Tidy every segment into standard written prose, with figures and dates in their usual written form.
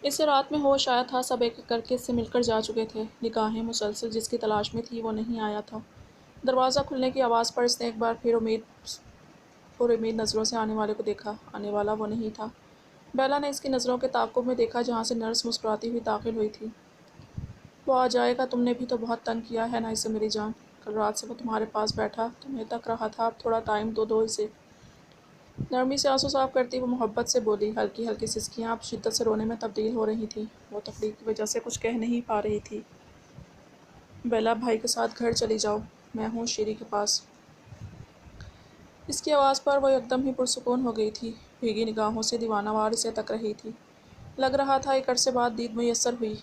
اسے رات میں ہوش آیا تھا، سب ایک ایک کر کے اس سے مل کر جا چکے تھے، نگاہیں مسلسل جس کی تلاش میں تھی وہ نہیں آیا تھا۔ دروازہ کھلنے کی آواز پر اس نے ایک بار پھر امید نظروں سے آنے والے کو دیکھا۔ آنے والا وہ نہیں تھا۔ بیلا نے اس کی نظروں کے تعاقب میں دیکھا جہاں سے نرس مسکراتی ہوئی داخل ہوئی تھی۔ وہ آ جائے گا، تم نے بھی تو بہت تنگ کیا ہے نا اسے میری جان، کل رات سے وہ تمہارے پاس بیٹھا تمہیں تک رہا تھا، اب تھوڑا ٹائم تو دو اسے۔ نرمی سے آنسو صاف کرتی وہ محبت سے بولی، ہلکی ہلکی سسکیاں اب شدت سے رونے میں تبدیل ہو رہی تھیں۔ وہ تکلیف کی وجہ سے کچھ کہہ نہیں پا رہی تھی۔ بیلا بھائی کے ساتھ گھر چلی جاؤ، میں ہوں شیری کے پاس۔ اس کی آواز پر وہ یکدم ہی پرسکون ہو گئی تھی، بھیگی نگاہوں سے دیوانہ وار اسے تک رہی تھی۔ لگ رہا تھا ایک عرصے بعد دید میسر ہوئی،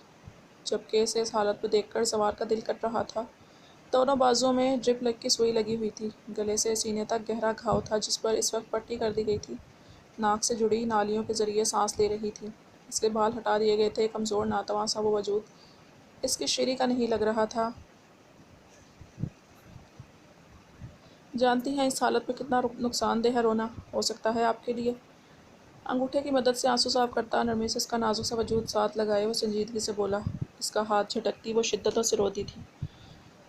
جبکہ اسے اس حالت میں دیکھ کر سوار کا دل کٹ رہا تھا۔ دونوں بازوؤں میں ڈرپ کی سوئی لگی ہوئی تھی، گلے سے سینے تک گہرا گھاؤ تھا جس پر اس وقت پٹی کر دی گئی تھی۔ ناک سے جڑی نالیوں کے ذریعے سانس لے رہی تھی۔ اس کے بال ہٹا دیے گئے تھے، کمزور ناتواں سا وہ وجود اس کی شیری کا نہیں لگ رہا تھا۔ جانتی ہیں اس حالت میں کتنا نقصان دہ ہے رونا ہو سکتا ہے آپ کے لیے؟ انگوٹھے کی مدد سے آنسو صاف کرتا نرمی سے اس کا نازک سا وجود ساتھ لگائے وہ سنجیدگی سے بولا۔ اس کا ہاتھ جھٹکتی وہ شدتوں سے روتی تھی۔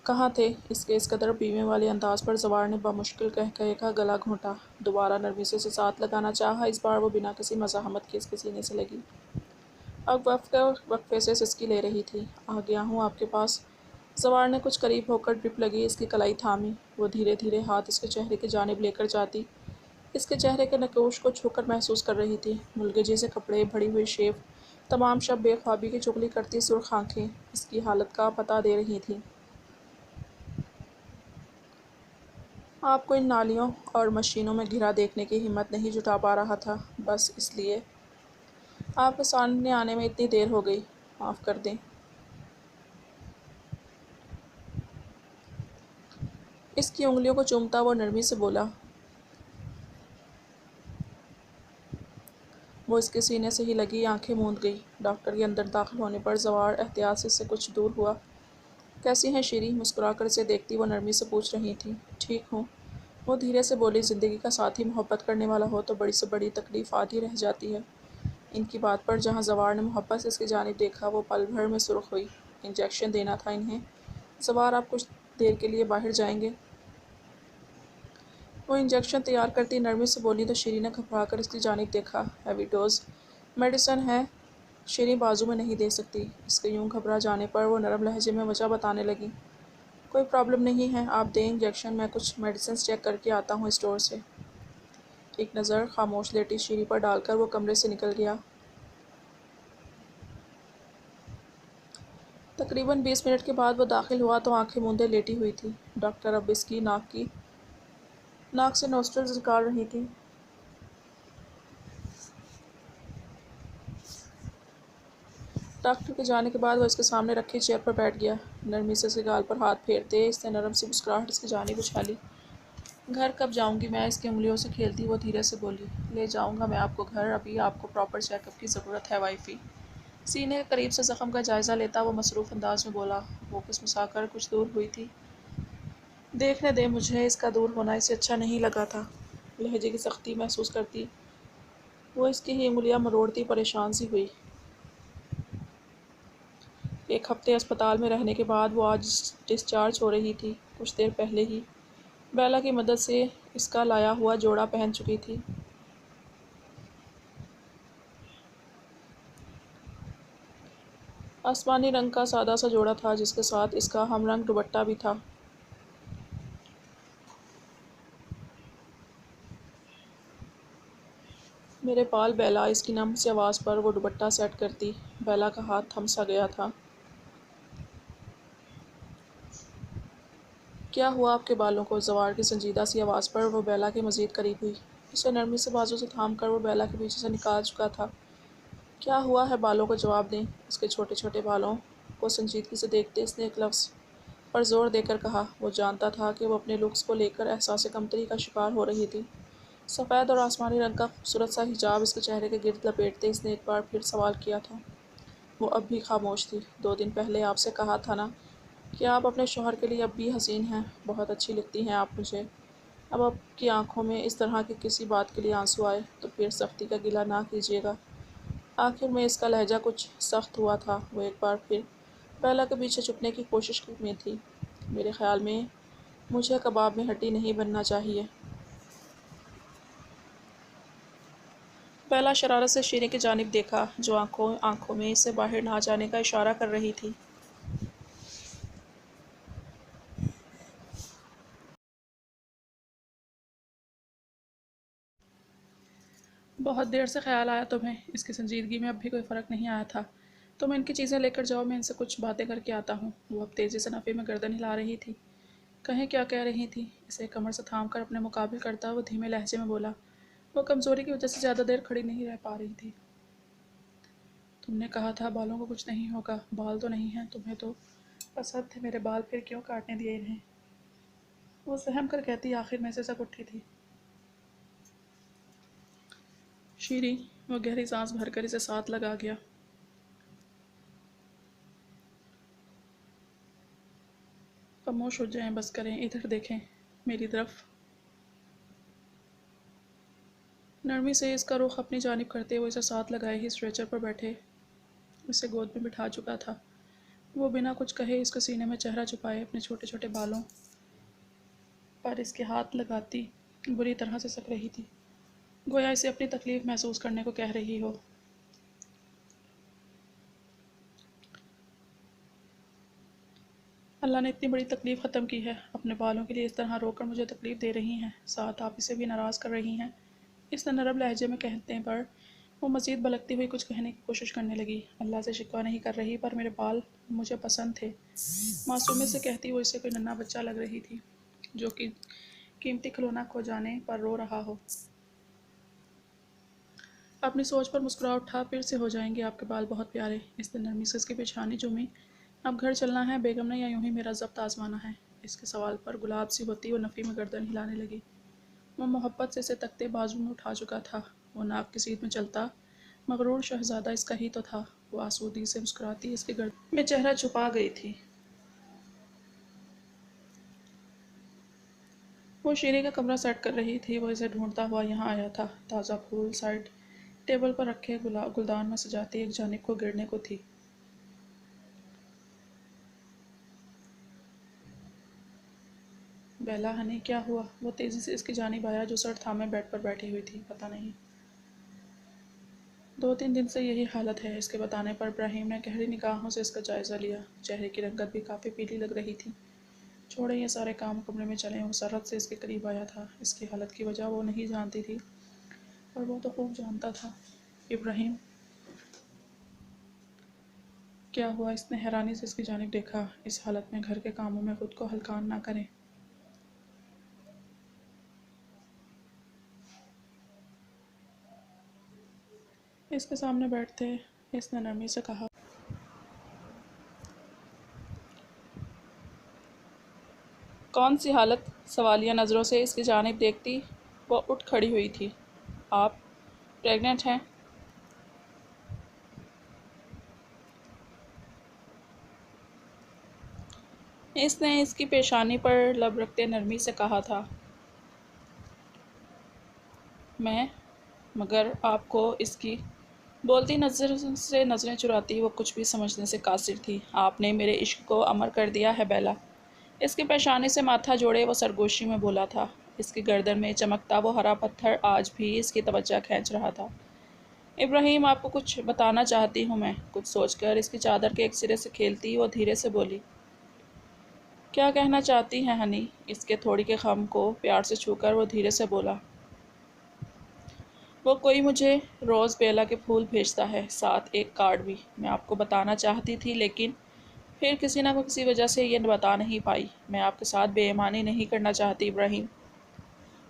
کہاں تھے؟ اس کے اس قدر بیوے والے انداز پر زوار نے بمشکل کہے کا گلا گھونٹا۔ دوبارہ نرمی سے اسے ساتھ لگانا چاہا، اس بار وہ بنا کسی مزاحمت کے اس کے سینے سے لگی۔ اب وقفے سے سسکی لے رہی تھی۔ آ گیا ہوں آپ کے پاس۔ زوار نے کچھ قریب ہو کر ڈرپ لگی اس کی کلائی تھامی۔ وہ دھیرے دھیرے ہاتھ اس کے چہرے کی جانب لے کر جاتی، اس کے چہرے کے نقوش کو چھو کر محسوس کر رہی تھی۔ ملگے جیسے کپڑے، بڑھی ہوئی شیو، تمام شب بے خوابی کی چغلی کرتی سرخ آنکھیں اس کی حالت کا پتہ دے رہی تھیں۔ آپ کو ان نالیوں اور مشینوں میں گھرا دیکھنے کی ہمت نہیں جٹا پا رہا تھا، بس اس لیے آپ کے سامنے آنے میں اتنی دیر ہو گئی، معاف کر دیں۔ اس کی انگلیوں کو چومتا وہ نرمی سے بولا۔ وہ اس کے سینے سے ہی لگی آنکھیں موند گئی۔ ڈاکٹر کے اندر داخل ہونے پر زوار احتیاط سے اس سے کچھ دور ہوا۔ کیسی ہیں شیری؟ مسکرا کر اسے دیکھتی وہ نرمی سے پوچھ رہی تھی۔ ٹھیک ہوں، وہ دھیرے سے بولی۔ زندگی کا ساتھی محبت کرنے والا ہو تو بڑی سے بڑی تکلیف آدھی رہ جاتی ہے۔ ان کی بات پر جہاں زوار نے محبت سے اس کی جانب دیکھا وہ پل بھر میں سرخ ہوئی۔ انجیکشن دینا تھا انہیں؟ زوار آپ کچھ دیر کے لیے باہر جائیں گے؟ وہ انجیکشن تیار کرتی نرمی سے بولی تو شیری نے گھبرا کر اس کی جانب دیکھا۔ ہیوی ڈوز میڈیسن ہے، شیری بازو میں نہیں دے سکتی۔ اس کے یوں گھبرا جانے پر وہ نرم لہجے میں وجہ بتانے لگی۔ کوئی پرابلم نہیں ہے، آپ دیں انجیکشن، میں کچھ میڈیسنز چیک کر کے آتا ہوں اسٹور سے۔ ایک نظر خاموش لیٹی شیری پر ڈال کر وہ کمرے سے نکل گیا۔ تقریباً 20 منٹ کے بعد وہ داخل ہوا تو آنکھیں موندے لیٹی ہوئی تھی۔ ڈاکٹر اب اس کی ناک سے نوسٹرلز نکال رہی تھی۔ ڈاکٹر کے جانے کے بعد وہ اس کے سامنے رکھی چیئر پر بیٹھ گیا۔ نرمی سے اس کے گال پر ہاتھ پھیرتے اس نے نرم سی مسکراہٹ اس کی جانب اچھالی۔ گھر کب جاؤں گی میں؟ اس کی انگلیوں سے کھیلتی وہ دھیرے سے بولی۔ لے جاؤں گا میں آپ کو گھر، ابھی آپ کو پراپر چیک اپ کی ضرورت ہے وائفی۔ سینے کے قریب سے زخم کا جائزہ لیتا وہ مصروف انداز میں بولا۔ وہ کسمسا کر کچھ دور ہوئی تھی۔ دیکھنے دیں مجھے، اس کا دور ہونا اسے اچھا نہیں لگا تھا۔ لہجے کی سختی محسوس کرتی وہ اس کی ہی انگلیاں مروڑتی پریشان سی ہوئی۔ ایک ہفتے اسپتال میں رہنے کے بعد وہ آج ڈسچارج ہو رہی تھی، کچھ دیر پہلے ہی بیلا کی مدد سے اس کا لایا ہوا جوڑا پہن چکی تھی۔ آسمانی رنگ کا سادہ سا جوڑا تھا جس کے ساتھ اس کا ہم رنگ دوپٹہ بھی تھا۔ میرے پال بیلا، اس کی نم سی آواز پر وہ دوپٹہ سیٹ کرتی۔ بیلا کا ہاتھ تھم سا گیا تھا۔ کیا ہوا آپ کے بالوں کو؟ زوار کی سنجیدہ سی آواز پر وہ بیلا کے مزید قریب ہوئی۔ اسے نرمی سے بازو سے تھام کر وہ بیلا کے پیچھے سے نکال چکا تھا۔ کیا ہوا ہے؟ بالوں کو جواب دیں۔ اس کے چھوٹے چھوٹے بالوں کو سنجیدگی سے دیکھتے اس نے ایک لفظ پر زور دے کر کہا۔ وہ جانتا تھا کہ وہ اپنے لکس کو لے کر احساس کمتری کا شکار ہو رہی تھی۔ سفید اور آسمانی رنگ کا خوبصورت سا حجاب اس کے چہرے کے گرد لپیٹتے اس نے ایک بار پھر سوال کیا تھا۔ وہ اب بھی خاموش تھی۔ 2 دن پہلے آپ سے کہا تھا نا کہ آپ اپنے شوہر کے لیے اب بھی حسین ہیں، بہت اچھی لگتی ہیں آپ مجھے۔ اب آپ کی آنکھوں میں اس طرح کی کسی بات کے لیے آنسو آئے تو پھر سختی کا گلہ نہ کیجیے گا۔ آخر میں اس کا لہجہ کچھ سخت ہوا تھا۔ وہ ایک بار پھر بیلا کے پیچھے چھپنے کی کوشش میں تھی۔ میرے خیال میں مجھے کباب میں ہڈی نہیں بننا چاہیے۔ بیلا شرارت سے شیریں کی جانب دیکھا جو آنکھوں میں اسے باہر نہ جانے کا اشارہ کر رہی تھی۔ بہت دیر سے خیال آیا تمہیں؟ اس کی سنجیدگی میں اب بھی کوئی فرق نہیں آیا تھا۔ تم ان کی چیزیں لے کر جاؤ، میں ان سے کچھ باتیں کر کے آتا ہوں۔ وہ اب تیزی سے نفے میں گردن ہلا رہی تھی۔ کہیں کیا کہہ رہی تھی؟ اسے کمر سے تھام کر اپنے مقابل کرتا وہ دھیمے لہجے میں بولا۔ وہ کمزوری کی وجہ سے زیادہ دیر کھڑی نہیں رہ پا رہی تھی۔ تم نے کہا تھا بالوں کو کچھ نہیں ہوگا۔ بال تو نہیں ہیں، تمہیں تو پسند تھے میرے بال، پھر کیوں کاٹنے دیے انہیں؟ وہ سہم کر کہتی آخر میں سے سک اٹھی تھی۔ شیریں، وہ گہری سانس بھر کر اسے ساتھ لگا گیا۔ خاموش ہو جائیں، بس کریں، ادھر دیکھیں میری طرف۔ نرمی سے اس کا رخ اپنی جانب کرتے وہ اسے ساتھ لگائے ہی اسٹریچر پر بیٹھے اسے گود میں بٹھا چکا تھا۔ وہ بنا کچھ کہے اس کے سینے میں چہرہ چھپائے اپنے چھوٹے چھوٹے بالوں پر اس کے ہاتھ لگاتی بری طرح سے سک رہی تھی، گویا اسے اپنی تکلیف محسوس کرنے کو کہہ رہی ہو۔ اللہ نے اتنی بڑی تکلیف ختم کی ہے، اپنے بالوں کے لیے اس طرح رو کر مجھے تکلیف دے رہی ہیں، ساتھ آپ اسے بھی ناراض کر رہی ہیں۔ اس نے نرم لہجے میں کہنے پر وہ مزید بلکتی ہوئی کچھ کہنے کی کوشش کرنے لگی۔ اللہ سے شکوہ نہیں کر رہی، پر میرے بال مجھے پسند تھے، معصومیت سے کہتی وہ اسے کوئی ننھا بچہ لگ رہی تھی جو کہ قیمتی کھلونا کھو جانے پر رو رہا ہو۔ اپنی سوچ پر مسکرا اٹھا، پھر سے ہو جائیں گے آپ کے بال بہت پیارے۔ اس نے نرمی سے اس کی پیشانی چومی۔ اب گھر چلنا ہے بیگم نے، یا یوں ہی میرا ضبط آزمانا ہے؟ اس کے سوال پر گلاب سی ہوتی وہ نفی میں گردن ہلانے لگی۔ وہ محبت سے اسے تکتے بازو میں اٹھا چکا تھا۔ وہ ناک کی سیدھ میں چلتا مغرور شہزادہ اس کا ہی تو تھا۔ وہ آسودگی سے مسکراتی اس کی گردن میں چہرہ چھپا گئی تھی۔ وہ شیریں کا کمرہ سیٹ کر رہی تھی، وہ اسے ڈھونڈتا ہوا یہاں آیا تھا۔ تازہ پھول سائڈ ٹیبل پر رکھے گلدان میں سجاتی ایک جانب کو گرنے کو تھی۔ بیلا ہنی، کیا ہوا؟ وہ تیزی سے اس کی جانب آیا جو سر تھامے بیڈ پر بیٹھی ہوئی تھی۔ پتہ نہیں، 2-3 دن سے یہی حالت ہے۔ اس کے بتانے پر ابراہیم نے گہری نگاہوں سے اس کا جائزہ لیا۔ چہرے کی رنگت بھی کافی پیلی لگ رہی تھی۔ چھوڑیں یہ سارے کام، کمرے میں چلیں۔ وہ سرعت سے اس کے قریب آیا تھا۔ اس کی حالت کی وجہ وہ نہیں جانتی تھی، اور وہ تو خوب جانتا تھا۔ ابراہیم، کیا ہوا؟ اس نے حیرانی سے اس کی جانب دیکھا۔ اس حالت میں گھر کے کاموں میں خود کو ہلکان نہ کریں۔ اس کے سامنے بیٹھتے اس نے نرمی سے کہا۔ کون سی حالت؟ سوالیہ نظروں سے اس کی جانب دیکھتی وہ اٹھ کھڑی ہوئی تھی۔ آپ پریگننٹ ہیں؟ اس نے اس کی پیشانی پر لب رکھتے نرمی سے کہا تھا۔ میں؟ مگر آپ کو؟ اس کی بولتی نظر سے نظریں چراتی وہ کچھ بھی سمجھنے سے قاصر تھی۔ آپ نے میرے عشق کو امر کر دیا ہے بیلا۔ اس کی پیشانی سے ماتھا جوڑے وہ سرگوشی میں بولا تھا۔ اس کی گردن میں چمکتا وہ ہرا پتھر آج بھی اس کی توجہ کھینچ رہا تھا۔ ابراہیم، آپ کو کچھ بتانا چاہتی ہوں میں۔ کچھ سوچ کر اس کی چادر کے ایک سرے سے کھیلتی وہ دھیرے سے بولی۔ کیا کہنا چاہتی ہیں ہنی؟ اس کے تھوڑی کے خم کو پیار سے چھو کر وہ دھیرے سے بولا۔ وہ کوئی مجھے روز بیلا کے پھول بھیجتا ہے، ساتھ ایک کارڈ بھی۔ میں آپ کو بتانا چاہتی تھی، لیکن پھر کسی نہ کسی وجہ سے یہ بتا نہیں پائی۔ میں آپ کے ساتھ بے ایمانی نہیں کرنا چاہتی ابراہیم۔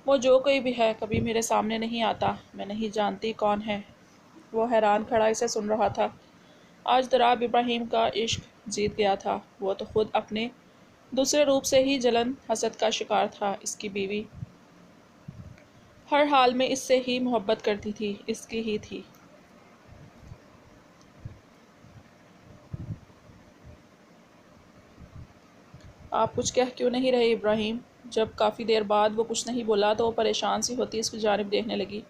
وہ جو کوئی بھی ہے کبھی میرے سامنے نہیں آتا، میں نہیں جانتی کون ہے۔ وہ حیران کھڑا اسے سن رہا تھا۔ آج ضراب ابراہیم کا عشق جیت گیا تھا۔ وہ تو خود اپنے دوسرے روپ سے ہی جلن حسد کا شکار تھا۔ اس کی بیوی ہر حال میں اس سے ہی محبت کرتی تھی، اس کی ہی تھی۔ آپ کچھ کہہ کیوں نہیں رہے ابراہیم؟ جب کافی دیر بعد وہ کچھ نہیں بولا تو وہ پریشان سی ہوتی اس کی جانب دیکھنے لگی۔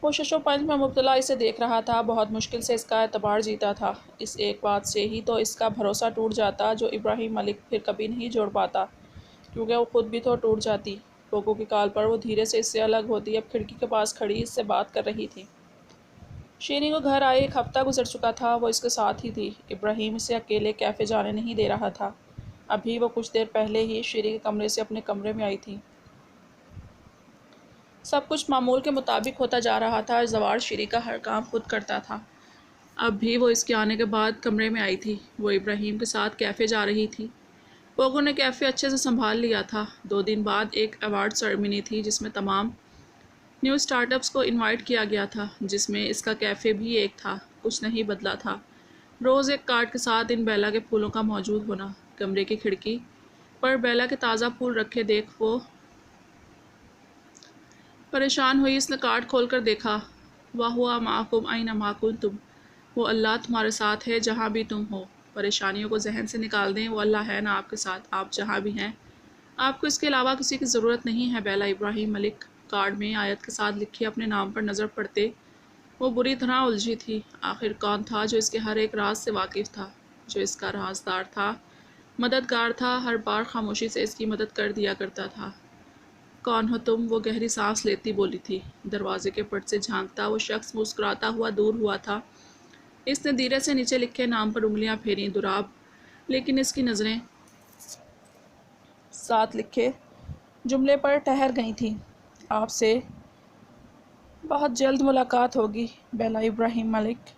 وہ شش و پنج میں مبتلا اسے دیکھ رہا تھا، بہت مشکل سے اس کا اعتبار جیتا تھا۔ اس ایک بات سے ہی تو اس کا بھروسہ ٹوٹ جاتا جو ابراہیم ملک پھر کبھی نہیں جوڑ پاتا، کیونکہ وہ خود بھی تو ٹوٹ جاتی۔ پوگو کی کال پر وہ دھیرے سے اس سے الگ ہوتی اب کھڑکی کے پاس کھڑی اس سے بات کر رہی تھی۔ شیریں کو گھر آئے 1 ہفتہ گزر چکا تھا، وہ اس کے ساتھ ہی تھی۔ ابراہیم اسے اکیلے کیفے جانے نہیں دے رہا تھا۔ ابھی وہ کچھ دیر پہلے ہی شیریں کے کمرے سے اپنے کمرے میں آئی تھی۔ سب کچھ معمول کے مطابق ہوتا جا رہا تھا، زوال شیریں کا ہر کام خود کرتا تھا۔ اب بھی وہ اس کے آنے کے بعد کمرے میں آئی تھی۔ وہ ابراہیم کے ساتھ کیفے جا رہی تھی۔ پوگو نے کیفے اچھے سے سنبھال لیا تھا۔ 2 دن بعد ایک ایوارڈ سرمنی تھی جس میں تمام نیو اسٹارٹ اپس کو انوائٹ کیا گیا تھا، جس میں اس کا کیفے بھی ایک تھا۔ کچھ نہیں بدلا تھا، روز ایک کارڈ کے ساتھ ان بیلا کے پھولوں کا موجود ہونا۔ کمرے کی کھڑکی پر بیلا کے تازہ پھول رکھے دیکھ وہ پریشان ہوئی۔ اس نے کارڈ کھول کر دیکھا۔ وَهُوَ مَعَكُمْ أَيْنَمَا كُنْتُمْ، وہ اللہ تمہارے ساتھ ہے جہاں بھی تم ہو۔ پریشانیوں کو ذہن سے نکال دیں، وہ اللہ ہے نا آپ کے ساتھ، آپ جہاں بھی ہیں۔ آپ کو اس کے علاوہ کسی کی ضرورت نہیں ہے بیلا۔ ابراہیم ملک کارڈ میں آیت کے ساتھ لکھے اپنے نام پر نظر پڑتے وہ بری طرح الجھی تھی۔ آخر کون تھا جو اس کے ہر ایک راز سے واقف تھا، جو اس کا رازدار تھا، مددگار تھا، ہر بار خاموشی سے اس کی مدد کر دیا کرتا تھا۔ کون ہو تم؟ وہ گہری سانس لیتی بولی تھی۔ دروازے کے پٹ سے جھانکتا وہ شخص مسکراتا ہوا دور ہوا تھا۔ اس نے دھیرے سے نیچے لکھے نام پر انگلیاں پھیریں، دراب، لیکن اس کی نظریں ساتھ لکھے جملے پر ٹھہر گئی تھیں۔ آپ سے بہت جلد ملاقات ہوگی بیلا ابراہیم ملک۔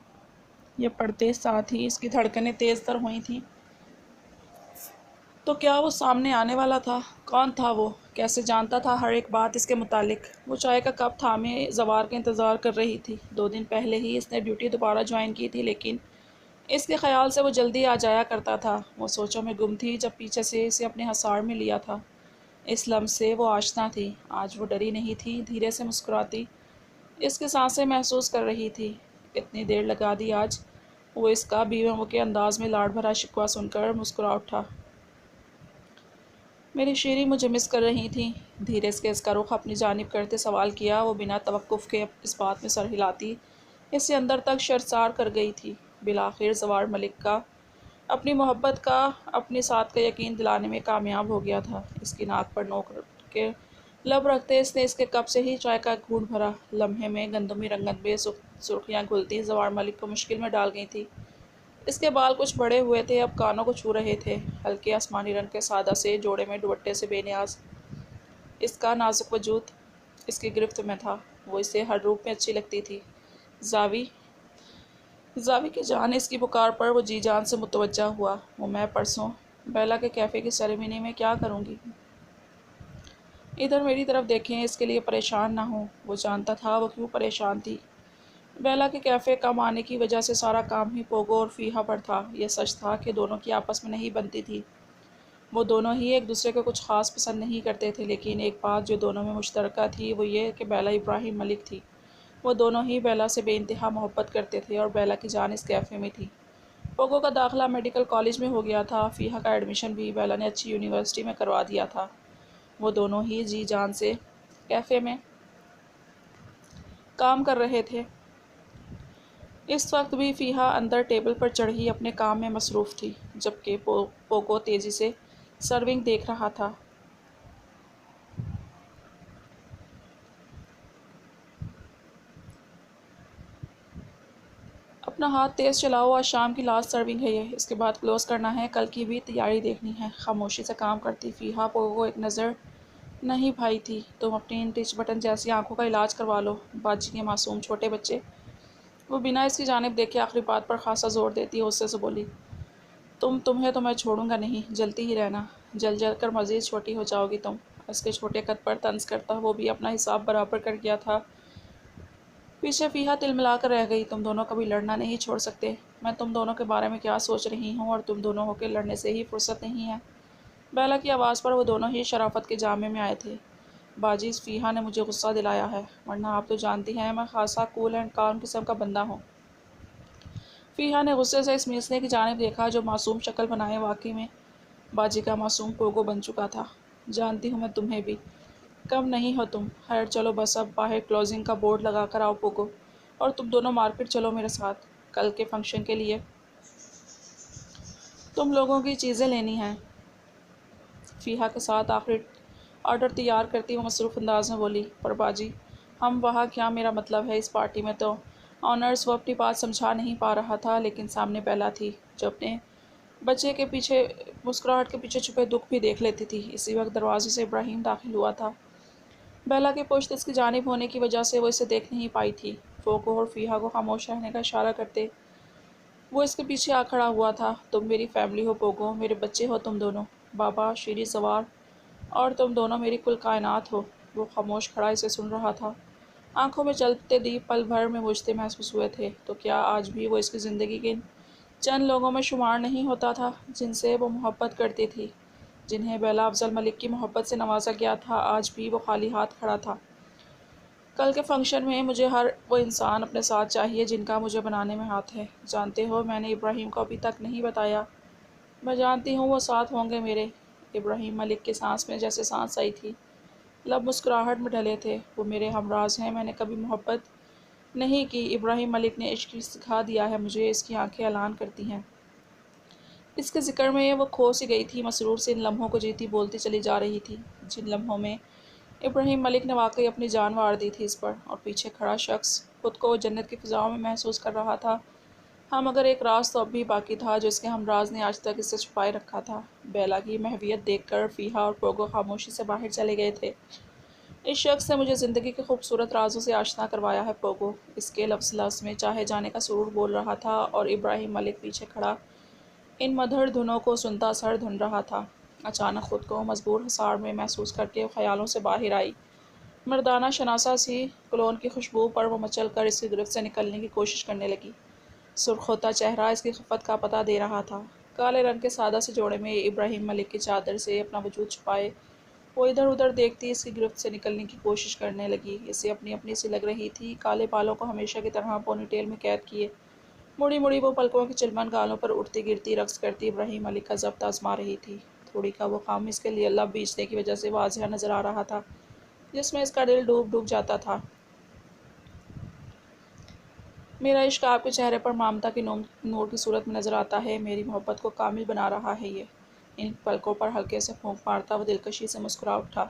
یہ پڑھتے ساتھ ہی اس کی دھڑکنیں تیز تر ہوئی تھیں۔ تو کیا وہ سامنے آنے والا تھا؟ کون تھا وہ؟ کیسے جانتا تھا ہر ایک بات اس کے متعلق؟ وہ چائے کا کپ تھامے زوال کا انتظار کر رہی تھی۔ 2 دن پہلے ہی اس نے ڈیوٹی دوبارہ جوائن کی تھی، لیکن اس کے خیال سے وہ جلدی آ جایا کرتا تھا۔ وہ سوچوں میں گم تھی جب پیچھے سے اسے اپنے حصار میں لیا تھا۔ اس لمح سے وہ آشنا تھی۔ آج وہ ڈری نہیں تھی، دھیرے سے مسکراتی اس کے سانسیں محسوس کر رہی تھی۔ اتنی دیر لگا دی آج؟ وہ اس کا بے موقع انداز میں لاڈ بھرا شکوہ سن کر مسکرا اٹھا۔ میری شیریں مجھے مس کر رہی تھیں؟ دھیرے سے اس کا رخ اپنی جانب کرتے سوال کیا۔ وہ بنا توقف کے اس بات میں سر ہلاتی اسے اندر تک شرمسار کر گئی تھی۔ بالآخر زوال ملک کا اپنی محبت کا اپنے ساتھ کا یقین دلانے میں کامیاب ہو گیا تھا۔ اس کی ناک پر نوک کے لب رکھتے اس نے اس کے کپ سے ہی چائے کا گھونٹ بھرا۔ لمحے میں گندمی رنگت میں سرخیاں گھلتی زوال ملک کو مشکل میں ڈال گئی تھی۔ اس کے بال کچھ بڑے ہوئے تھے، اب کانوں کو چھو رہے تھے، ہلکے آسمانی رنگ کے سادہ سے جوڑے میں دوپٹے سے بے نیاز۔ اس کا نازک وجود اس کی گرفت میں تھا، وہ اسے ہر روپ میں اچھی لگتی تھی۔ زاوی کی جان اس کی پکار پر وہ جی جان سے متوجہ ہوا۔ وہ میں پرسوں بیلا کے کیفے کی سرمنی میں کیا کروں گی؟ ادھر میری طرف دیکھیں، اس کے لیے پریشان نہ ہوں۔ وہ جانتا تھا وہ کیوں پریشان تھی۔ بیلا کے کیفے کم آنے کی وجہ سے سارا کام ہی پوگو اور فیہا پر تھا۔ یہ سچ تھا کہ دونوں کی آپس میں نہیں بنتی تھی۔ وہ دونوں ہی ایک دوسرے کو کچھ خاص پسند نہیں کرتے تھے، لیکن ایک بات جو دونوں میں مشترکہ تھی وہ یہ کہ بیلا ابراہیم ملک تھی۔ وہ دونوں ہی بیلا سے بے انتہا محبت کرتے تھے اور بیلا کی جان اس کیفے میں تھی۔ پوگو کا داخلہ میڈیکل کالج میں ہو گیا تھا، فیہا کا ایڈمیشن بھی بیلا نے اچھی یونیورسٹی میں کروا دیا تھا۔ وہ دونوں ہی جی جان سے کیفے میں کام کر رہے تھے۔ اس وقت بھی فیہا اندر ٹیبل پر چڑھی اپنے کام میں مصروف تھی، جبکہ پوگو تیزی سے سرونگ دیکھ رہا تھا۔ اپنا ہاتھ تیز چلاؤ، آج شام کی لاسٹ سرونگ ہے یہ، اس کے بعد کلوز کرنا ہے، کل کی بھی تیاری دیکھنی ہے۔ خاموشی سے کام کرتی فیہا پوگو کو ایک نظر نہیں بھائی تھی۔ تم اپنی ان ٹچ بٹن جیسی آنکھوں کا علاج کروا لو، باجی کے معصوم چھوٹے بچے۔ وہ بنا اس کی جانب دیکھے آخری بات پر خاصا زور دیتی غصے سے بولی۔ تمہیں تو میں چھوڑوں گا نہیں، جلتی ہی رہنا، جل جل کر مزید چھوٹی ہو جاؤ گی تم۔ اس کے چھوٹے قد پر طنز کرتا وہ بھی اپنا حساب برابر کر گیا تھا۔ پیچھے فیہا تلملا کر رہ گئی۔ تم دونوں کبھی لڑنا نہیں چھوڑ سکتے؟ میں تم دونوں کے بارے میں کیا سوچ رہی ہوں، اور تم دونوں ہو کے لڑنے سے ہی فرصت نہیں ہے؟ بیلا کی آواز پر وہ دونوں ہی شرافت کے جامے میں آئے تھے۔ باجی، اس فیہا نے مجھے غصہ دلایا ہے، ورنہ آپ تو جانتی ہیں میں خاصا کول اینڈ کالم قسم کا بندہ ہوں۔ فیہا نے غصے سے اس میسنے کی جانب دیکھا جو معصوم شکل بنائے واقعی میں باجی کا معصوم پوگو بن چکا تھا۔ جانتی ہوں میں تمہیں بھی، کم نہیں ہو تم، خیر چلو بس اب باہر کلوزنگ کا بورڈ لگا کر آؤ پوگو، اور تم دونوں مارکیٹ چلو میرے ساتھ، کل کے فنکشن کے لیے تم لوگوں کی چیزیں لینی ہیں۔ فیحا کے ساتھ آخری آرڈر تیار کرتی وہ مصروف انداز میں بولی، پر باجی ہم وہاں کیا، میرا مطلب ہے اس پارٹی میں تو آنرز۔ وہ اپنی بات سمجھا نہیں پا رہا تھا، لیکن سامنے بیلا تھی جو اپنے بچے کے پیچھے مسکراہٹ کے پیچھے چھپے دکھ بھی دیکھ لیتی تھی۔ اسی وقت دروازے سے ابراہیم داخل ہوا تھا۔ بیلا کی پشت اس کی جانب ہونے کی وجہ سے وہ اسے دیکھ نہیں پائی تھی۔ فوکو اور فیحا کو خاموش رہنے کا اشارہ کرتے وہ اس کے پیچھے آ کھڑا ہوا تھا۔ تم میری فیملی ہو پوگو، میرے بچے ہو تم دونوں، بابا شیریں سوار، اور تم دونوں میری کل کائنات ہو۔ وہ خاموش کھڑا اسے سن رہا تھا، آنکھوں میں چلتے دیپ پل بھر میں بجھتے محسوس ہوئے تھے۔ تو کیا آج بھی وہ اس کی زندگی کے ان چند لوگوں میں شمار نہیں ہوتا تھا جن سے وہ محبت کرتی تھی، جنہیں بیلا افضل ملک کی محبت سے نوازا گیا تھا؟ آج بھی وہ خالی ہاتھ کھڑا تھا۔ کل کے فنکشن میں مجھے ہر وہ انسان اپنے ساتھ چاہیے جن کا مجھے بنانے میں ہاتھ ہے۔ جانتے ہو میں نے ابراہیم کو ابھی تک نہیں بتایا۔ میں جانتی ہوں وہ ساتھ ہوں گے میرے۔ ابراہیم ملک کے سانس میں جیسے سانس آئی تھی، لب مسکراہٹ میں ڈھلے تھے۔ وہ میرے ہمراز ہیں، میں نے کبھی محبت نہیں کی، ابراہیم ملک نے عشق سکھا دیا ہے مجھے، اس کی آنکھیں اعلان کرتی ہیں۔ اس کے ذکر میں وہ کھو سی گئی تھی، مسرور سے ان لمحوں کو جیتی بولتی چلی جا رہی تھی جن لمحوں میں ابراہیم ملک نے واقعی اپنی جان وار دی تھی اس پر۔ اور پیچھے کھڑا شخص خود کو جنت کی فضاؤں میں محسوس کر رہا تھا۔ ہاں مگر ایک راز تو اب بھی باقی تھا جو اس کے ہمراز نے آج تک اس سے چھپائے رکھا تھا۔ بیلا کی محویت دیکھ کر فیحا اور پوگو خاموشی سے باہر چلے گئے تھے۔ اس شخص نے مجھے زندگی کے خوبصورت رازوں سے آشنا کروایا ہے پوگو، اس کے لفظ لفظ میں چاہے جانے کا سرور بول رہا تھا، اور ابراہیم ملک پیچھے کھڑا ان مدھر دھنوں کو سنتا سر دھن رہا تھا۔ اچانک خود کو مجبور حصار میں محسوس کر کے وہ خیالوں سے باہر آئی۔ مردانہ شناسہ سی کلون کی خوشبو پر وہ مچل کر اس کی گرفت سے نکلنے کی کوشش کرنے لگی۔ سرخ ہوتا چہرہ اس کی خفت کا پتہ دے رہا تھا۔ کالے رنگ کے سادہ سے جوڑے میں ابراہیم ملک کی چادر سے اپنا وجود چھپائے وہ ادھر ادھر دیکھتی اس کی گرفت سے نکلنے کی کوشش کرنے لگی۔ اسے اپنی اپنی سی لگ رہی تھی، کالے بالوں کو ہمیشہ کی طرح پونی ٹیل میں قید کیے مڑی مڑی وہ پلکوں کی چلمن گالوں پر اٹھتی گرتی رقص کرتی ابراہیم ملک کا ضبط آزما رہی تھی۔ تھوڑی کا وہ خام اس کے لیے لب بیچنے کی وجہ سے واضح نظر آ رہا تھا، جس میں اس کا دل ڈوب ڈوب جاتا تھا۔ میرا عشق آپ کے چہرے پر مامتا کی نور کی صورت میں نظر آتا ہے، میری محبت کو کامل بنا رہا ہے یہ۔ ان پلکوں پر ہلکے سے پھونک مارتا وہ دلکشی سے مسکرا اٹھا۔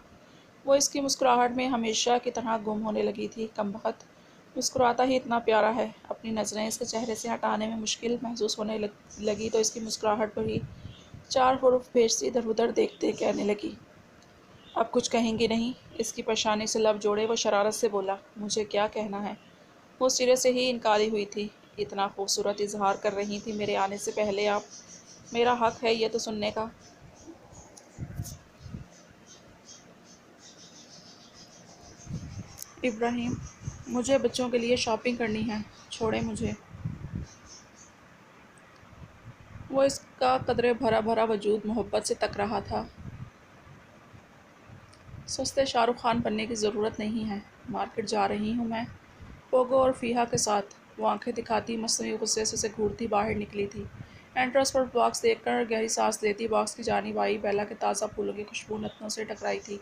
وہ اس کی مسکراہٹ میں ہمیشہ کی طرح گم ہونے لگی تھی۔ کمبخت، مسکراتا ہی اتنا پیارا ہے۔ اپنی نظریں اس کے چہرے سے ہٹانے میں مشکل محسوس ہونے لگی تو اس کی مسکراہٹ پر ہی چار حروف بھیجتی ادھر ادھر دیکھتے کہنے لگی، اب کچھ کہیں گی نہیں؟ اس کی پیشانی سے لب جوڑے وہ شرارت سے بولا، مجھے کیا کہنا ہے؟ وہ سرے سے ہی انکاری ہوئی تھی۔ اتنا خوبصورت اظہار کر رہی تھی میرے آنے سے پہلے آپ، میرا حق ہے یہ تو سننے کا۔ ابراہیم، مجھے بچوں کے لیے شاپنگ کرنی ہے، چھوڑیں مجھے۔ وہ اس کا قدرے بھرا بھرا وجود محبت سے تک رہا تھا۔ سستے شاہ رخ خان بننے کی ضرورت نہیں ہے، مارکیٹ جا رہی ہوں میں پوگو اور فیحا کے ساتھ۔ وہ آنکھیں دکھاتی مصنوعی غصے سے اسے گھورتی باہر نکلی تھی۔ انٹرس پر باکس دیکھ کر گہری سانس لیتی باکس کی جانب آئی۔ بیلا کے تازہ پھولوں کی خوشبو نتنوں سے ٹکرائی تھی۔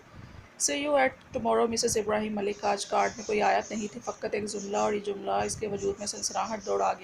سی یو ایٹ ٹمورو مسز ابراہیم ملک۔ آج کارڈ میں کوئی آیت نہیں تھی، فقط ایک جملہ، اور یہ جملہ اس کے وجود میں سنسناہٹ دوڑا گیا۔